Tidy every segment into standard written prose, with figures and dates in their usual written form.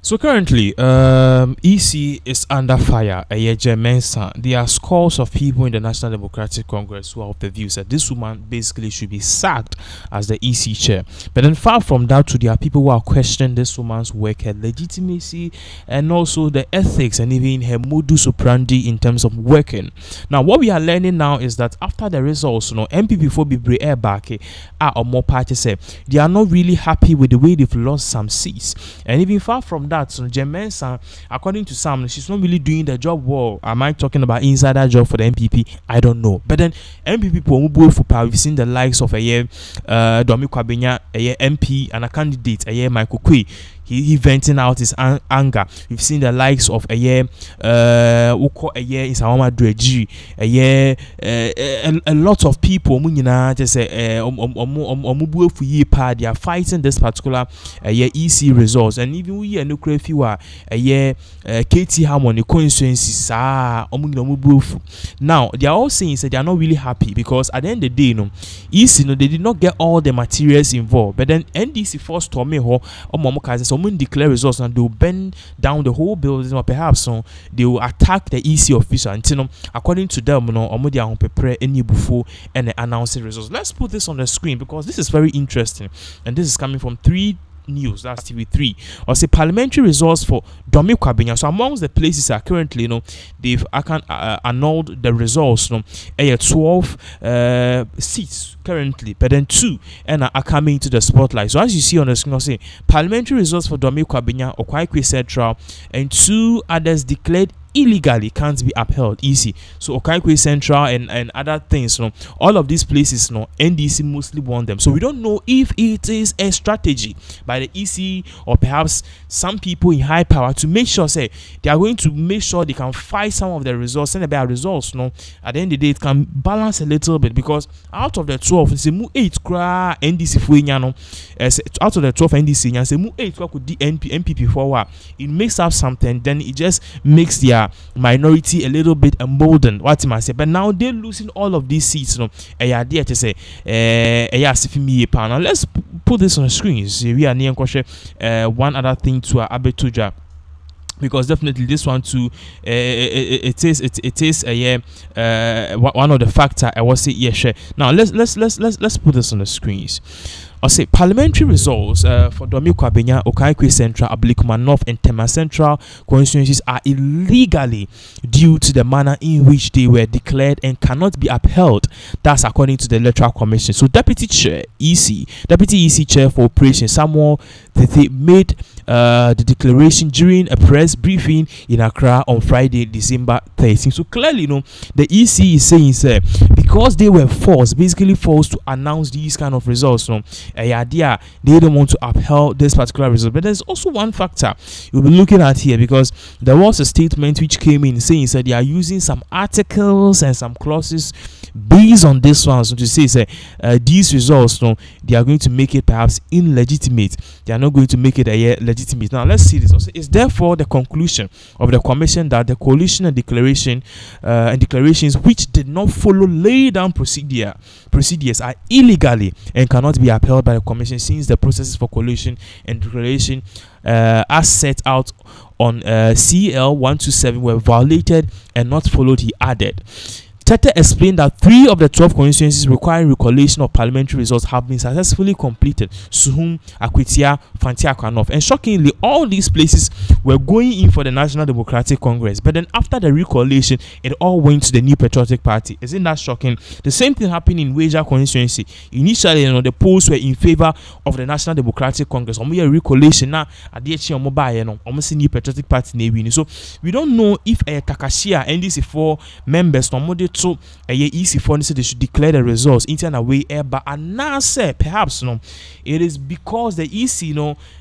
So currently, EC is under fire. There are scores of people in the National Democratic Congress who are of the views that this woman basically should be sacked as the EC chair. But then, far from that, too, there are people who are questioning this woman's work, her legitimacy, and also the ethics and even her modus operandi in terms of working. Now, what we are learning now is that after the results, MPP for Bibre Air back or more parties say they are not really happy with the way they've lost some seats, and even far from that, so Jemensa, according to some, she's not really doing the job well. Am I talking about insider job for the NPP? I don't know. But then MPP for power, we've seen the likes of a year Domi Kwabenya, a year MP, and a candidate, a year Michael Kwe. He venting out his anger. We've seen the likes of a year Uko, a year is Awama Dreji, a year a lot of people just say they are fighting this particular year EC results, and even we are no fewer a year KT Harmony constituencies now they are all saying that they are not really happy because at the end of the day, EC they did not get all the materials involved, but then NDC forced to me declare results and they will burn down the whole building, or perhaps they will attack the EC official until according to them prepare any before and announce the results. Let's put this on the screen because this is very interesting, and this is coming from 3 News, that's TV3. Or say parliamentary results for Domi Kwabenya. So amongst the places are currently, they've annulled the results. 12 seats currently, but then 2 and are coming to the spotlight. So as you see on the screen, I'll say parliamentary results for Domi Kwabenya, Okwaikwe Central, and 2 others declared illegally can't be upheld. Easy. So Okaikwe Central and other things, all of these places, NDC mostly won them. So we don't know if it is a strategy by the EC or perhaps some people in high power to make sure say they are going to make sure they can fight some of the results, and about results. At the end of the day, it can balance a little bit because out of the 12, it's 8 kra NDC fuenyano. Out of the 12 NDC, it's 8 kra could NPP forward. It makes up something, then it just makes their minority a little bit emboldened. What am I say? But now they're losing all of these seats. Now let's put this on the screen. See, we are near one other thing to Abetuja, because definitely this one too, it is one of the factor I was say yes. Now let's put this on the screens. I'll say parliamentary results for Domi Kwabenya, Okaikwe Central, Ablikuma North, and Tema Central constituencies are illegally due to the manner in which they were declared and cannot be upheld. That's according to the Electoral Commission. So Deputy EC Chair for Operations, Samuel, they made the declaration during a press briefing in Accra on Friday, December 13th. So clearly, the EC is saying, because they were basically forced to announce these kind of results, they don't want to uphold this particular result. But there's also one factor you'll be looking at here, because there was a statement which came in saying that they are using some articles and some clauses based on this one, so to say these results, they are going to make it perhaps illegitimate. They are not going to make it legitimate. Now let's see this. Also, it's therefore the conclusion of the commission that the coalition and declarations which did not follow laid down procedures are illegally and cannot be upheld by the commission, since the processes for coalition and declaration as set out on CL 127 were violated and not followed, he added. Tete explained that 3 of the 12 constituencies requiring recollection of parliamentary results have been successfully completed: Suhum, Akwitia, Fantiakwa North. And shockingly, all these places were going in for the National Democratic Congress. But then after the recollection, it all went to the New Patriotic Party. Isn't that shocking? The same thing happened in Weja constituency. Initially, the polls were in favor of the National Democratic Congress. We have recollection now at the almost New Patriotic Party. So we don't know if Kakashia NDC 4 members so easy for them, they should declare the results in a way, but now say perhaps it is because the EC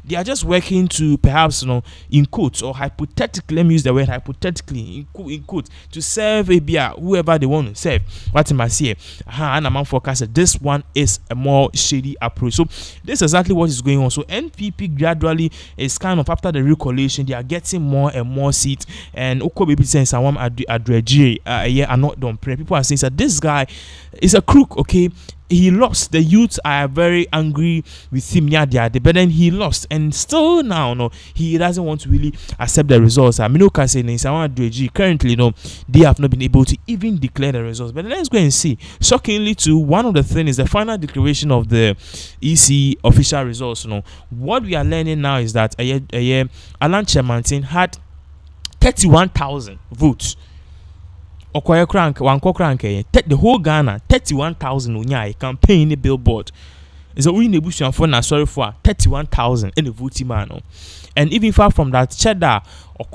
they are just working to perhaps in quotes or hypothetically, let me use the word hypothetically in quotes, to serve a beer whoever they want to serve. What am I saying? And I'm forecasting this one is a more shady approach. So this is exactly what is going on. So NPP gradually is kind of, after the recollection, they are getting more and more seats, and Okobe saying someone Adreji are not done. People are saying that this guy is a crook, okay? he lost. The youths are very angry with him, but then he lost, and still now, no, he doesn't want to really accept the results. I mean, currently, no, they have not been able to even declare the results. But let's go and see. Shockingly, too, one of the things is the final declaration of the EC official results. No, what we are learning now is that Alan Chemantin had 31,000 votes. Okoye crank, one crank, the whole Ghana, 31,000 unya campaign billboard. Is a win nebution for na sorry for 31,000 in the voting man. And even far from that, Cheddar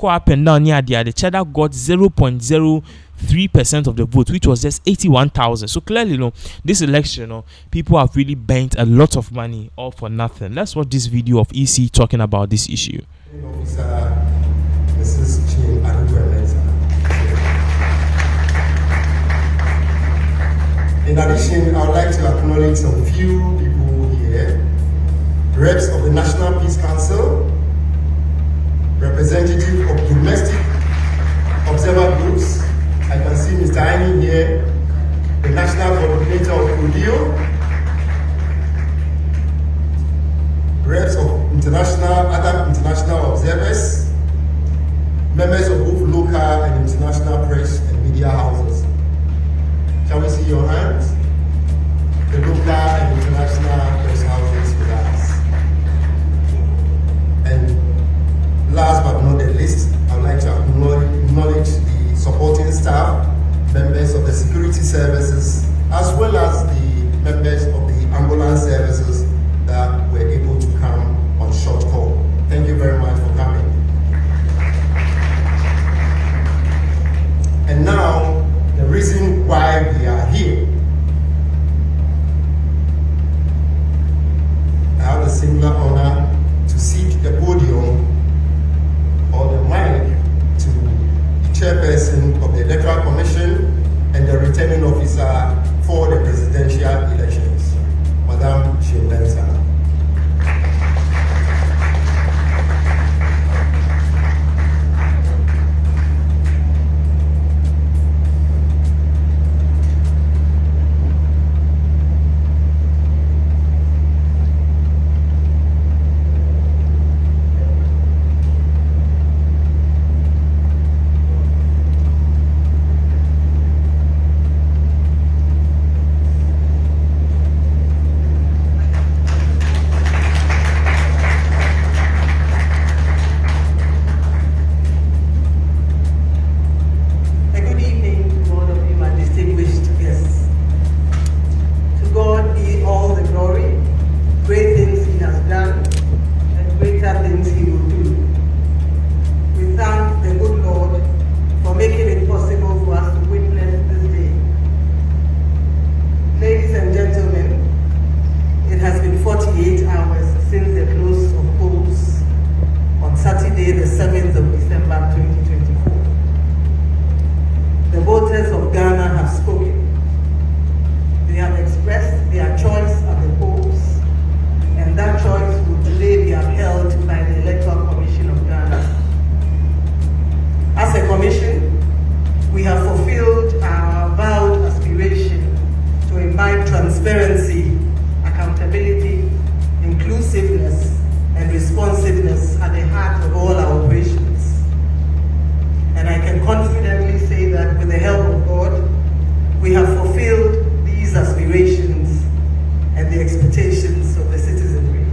or up and down near the Cheddar got 0.03% of the vote, which was just 81,000. So clearly, this election, people have really bent a lot of money all for nothing. Let's watch this video of EC talking about this issue. In addition, I would like to acknowledge some few people here. Reps of the National Peace Council, representative of domestic observer groups. I can see Mr. Aini here, the National Coordinator of Parlia, reps of other international observers, members of both local and international press and media houses. Shall we see your hands? The local and international press houses with us. And last but not the least, I would like to acknowledge the supporting staff, members of the security services, as well as the members of the ambulance services that were able to come on short call. Thank you very much for coming. And now, the reason why we are here. I have the singular honor to seek the podium or the mic to the chairperson of the Electoral Commission and the returning officer for the presidential elections, Madam Shimbensa. Transparency, accountability, inclusiveness, and responsiveness at the heart of all our operations. And I can confidently say that with the help of God, we have fulfilled these aspirations and the expectations of the citizenry.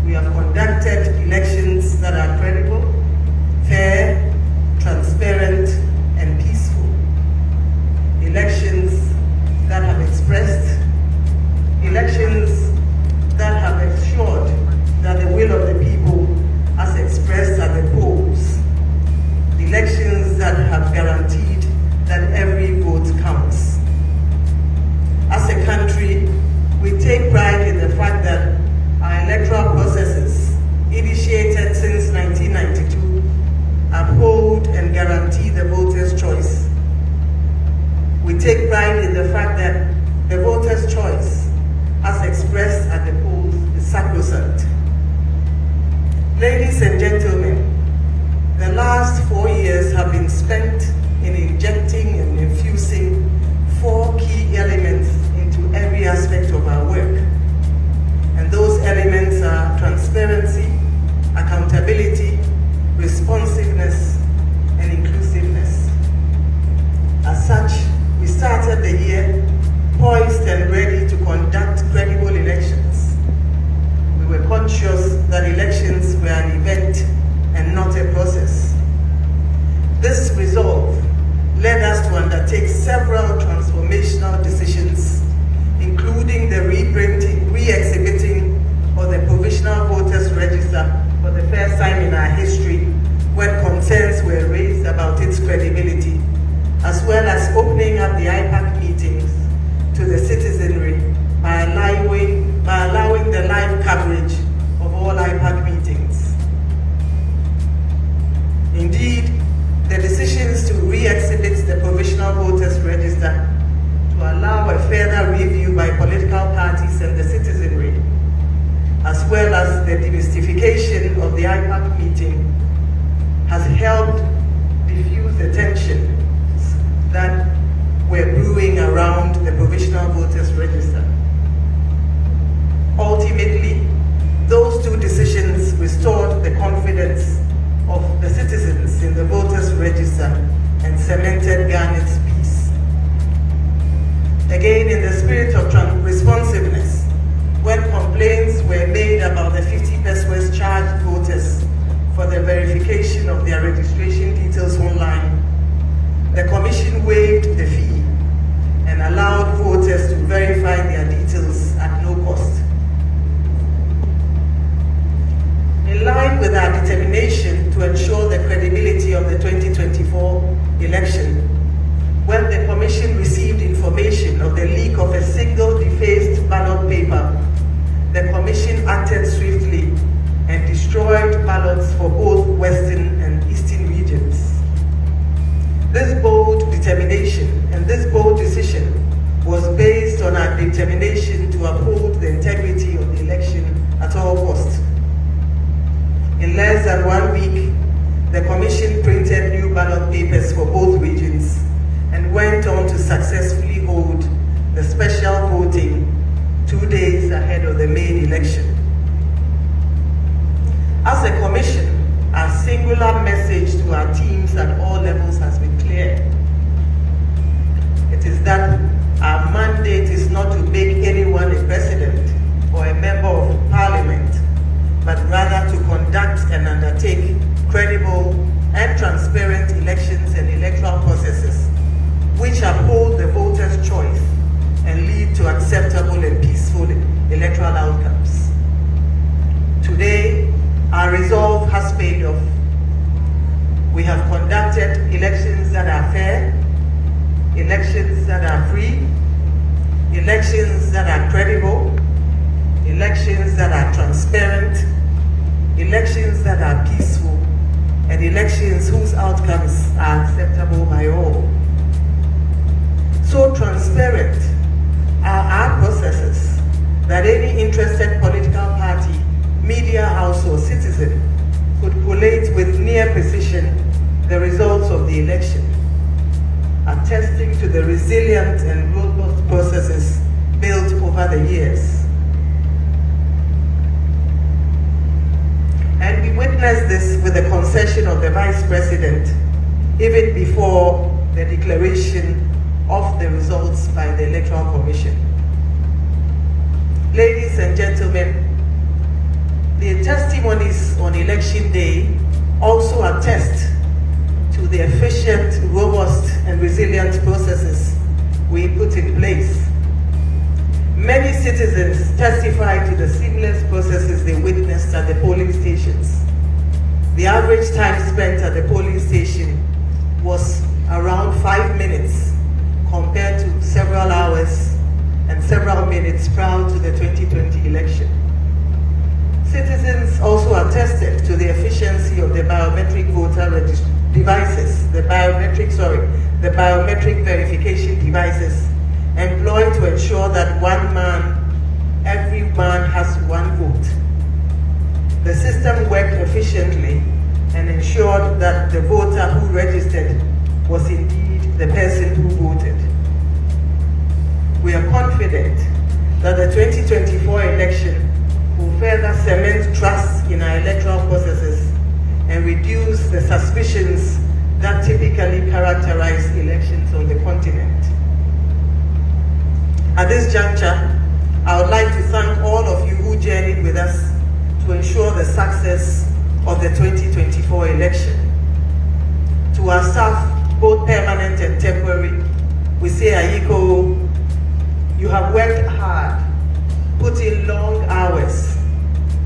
We have conducted elections that are credible, fair, transparent, and peaceful. Elections that have expressed, elections that have ensured that the will of the people as expressed at the polls, elections that have guaranteed that every vote counts. As a country, we take pride in the fact that our electoral processes, initiated since 1992, uphold and guarantee the voter's choice. We take pride in the fact that the voter's choice, as expressed at the polls, is sacrosanct. Ladies and gentlemen, the last 4 years have been spent in injecting and infusing 4 key elements into into every aspect of our work. And those elements are transparency, accountability, responsiveness, and inclusiveness. As such, we started the year poised and ready to conduct credible elections. We were conscious that elections were an event and not a process. This resolve led us to undertake several transformational decisions, including the reprinting, re-exhibiting of the Provisional Voters Register for the first time in our history, when concerns were raised about its credibility, as well as opening up the IPAC meetings to the citizenry by allowing the live coverage of all IPAC meetings. Indeed, the decisions to re-exhibit the Provisional Voters Register to allow a further review by political parties and the citizenry, as well as the demystification of the IPAC meeting, has helped diffuse the tensions that were brewing around the Provisional Voters Register. Ultimately, those two decisions restored the confidence of the citizens in the Voters Register and cemented Ghana's peace. Again, in the spirit of responsiveness, when complaints were made about the 50 pesos charged voters for the verification of their registration details online, the Commission waived the fee and allowed voters to verify their details at no cost. In line with our determination to ensure the credibility of the 2024 election, when the Commission received information of the leak of a single defaced ballot paper, the Commission acted swiftly and destroyed ballots for both Western and Eastern regions. This bold determination and this bold decision was based on our determination to uphold the integrity of the election at all costs. In less than 1 week, the Commission printed new ballot papers for both regions and went on to successfully hold the special voting 2 days ahead of the main election. As a Commission, our singular message to our teams at all levels has been clear. It is that our mandate is not to make anyone a president or a member of Parliament, but rather to conduct and undertake credible and transparent elections and electoral processes which uphold the voters' choice and lead to acceptable and peaceful electoral outcomes. Today, our resolve has paid off. We have conducted elections that are fair, elections that are free, elections that are credible, elections that are transparent, elections that are peaceful, and elections whose outcomes are acceptable by all. So transparent are our processes that any interested political party, media house, or citizen could collate with near precision the results of the election, attesting to the resilient and robust processes built over the years. And we witnessed this with the concession of the Vice President, even before the declaration of the results by the Electoral Commission. Ladies and gentlemen, the testimonies on election day also attest to the efficient, robust, and resilient processes we put in place. Many citizens testified to the seamless processes they witnessed at the polling stations. The average time spent at the polling station was around 5 minutes compared to several hours and several minutes prior to the 2020 election. Citizens also attested to the efficiency of the biometric voter devices, the biometric verification devices employed to ensure that every man has one vote. The system worked efficiently and ensured that the voter who registered was indeed the person who voted. we are confident that the 2024 election will further cement trust in our electoral processes and reduce the suspicions that typically characterize elections on the continent. At this juncture, I would like to thank all of you who journeyed with us to ensure the success of the 2024 election. To our staff, both permanent and temporary, we say Ayiko, you have worked hard, put in long hours,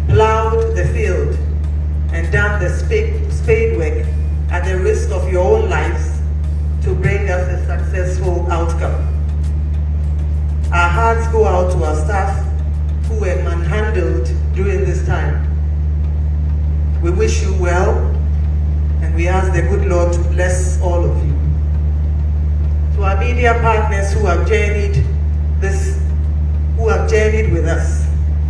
plowed the field, and done the spade work at the risk of your own lives to bring us a successful outcome. Our hearts go out to our staff who were manhandled during this time. We wish you well, and we ask the good Lord to bless all of you. To our media partners who have journeyed with us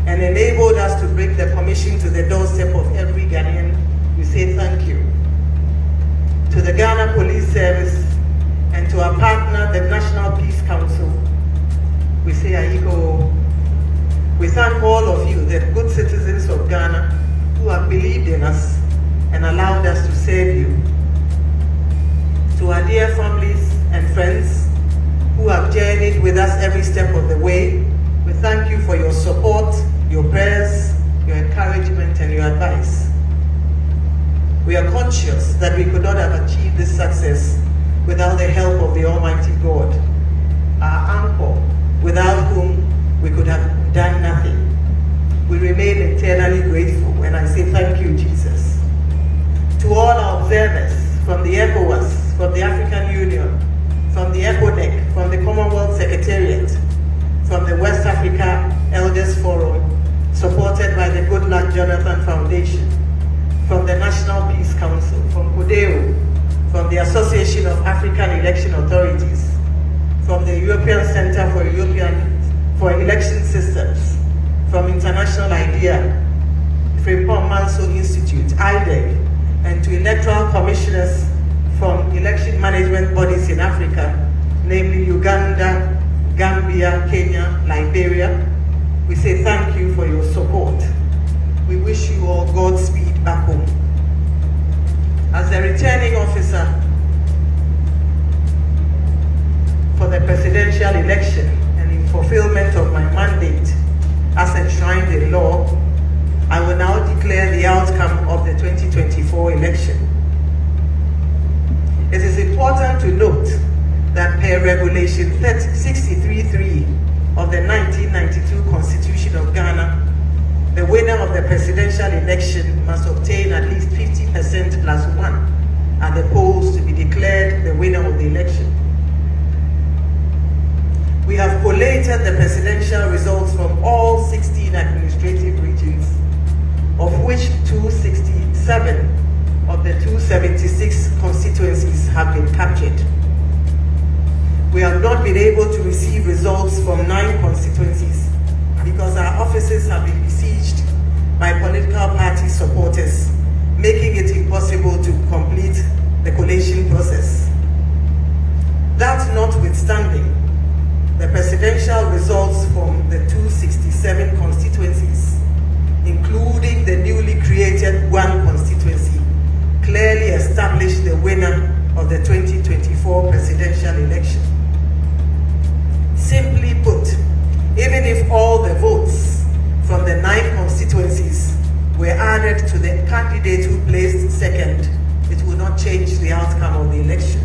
and enabled us to bring the commission to the doorstep of every Ghanaian, we say thank you. To the Ghana Police Service and to our partner, the National Peace Council, we say Ayiko. We thank all of you, the good citizens of Ghana, who have believed in us and allowed us to serve you. To our dear families and friends who have journeyed with us every step of the way, we thank you for your support, your prayers, your encouragement, and your advice. We are conscious that we could not have achieved this success without the help of the Almighty God, our anchor, without whom we could have done nothing. We remain eternally grateful, and I say thank you, Jesus. To all our observers from the ECOWAS, from the African Union, from the ECONEC, from the Commonwealth Secretariat, from the West Africa Elders Forum, supported by the Goodluck Jonathan Foundation, from the National Peace Council, from CODEO, from the Association of African Election Authorities, from the European Center for Election Systems, from International IDEA, Frimpong Manso Institute, IDEC, and to electoral commissioners from election management bodies in Africa, namely Uganda, Gambia, Kenya, Liberia. We say thank you for your support. We wish you all Godspeed back home. As a returning officer for the presidential election and in fulfillment of my mandate as enshrined in law, I will now declare the outcome of the 2024 election. It is important to note that per Regulation 63.3 of the 1992 Constitution of Ghana, the winner of the presidential election must obtain at least 50% plus 1 at the polls to be declared the winner of the election. We have collated the presidential results from all 16 administrative regions, of which 267 of the 276 constituencies have been captured. We have not been able to receive results from 9 constituencies because our offices have been besieged by political party supporters, making it impossible to complete the collation process. That notwithstanding, the presidential results from the 267 constituencies, including the newly created 1 constituency, clearly established the winner of the 2024 presidential election. Simply put, even if all the votes from the 9 constituencies were added to the candidate who placed second, it would not change the outcome of the election.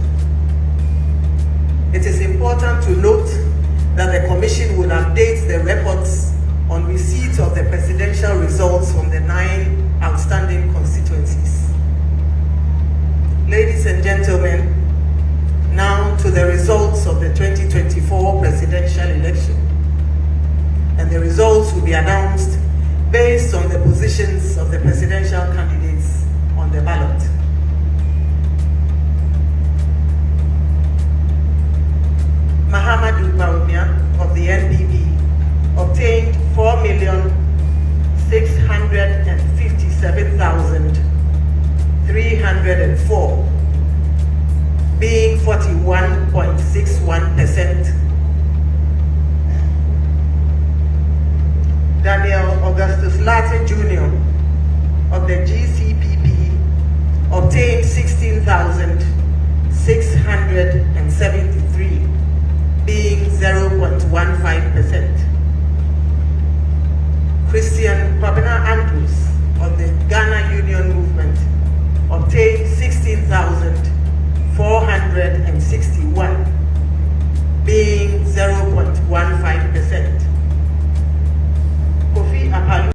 It is important to note that the Commission will update the records on receipt of the presidential results from the 9 outstanding constituencies. Ladies and gentlemen, now to the results of the 2024 presidential election. And the results will be announced based on the positions of the presidential candidates on the ballot. Mahamadou Bawumia of the NPP obtained 4,657,304, being 41.61%. Daniel Augustus Latte Jr. of the GCPP obtained 16,670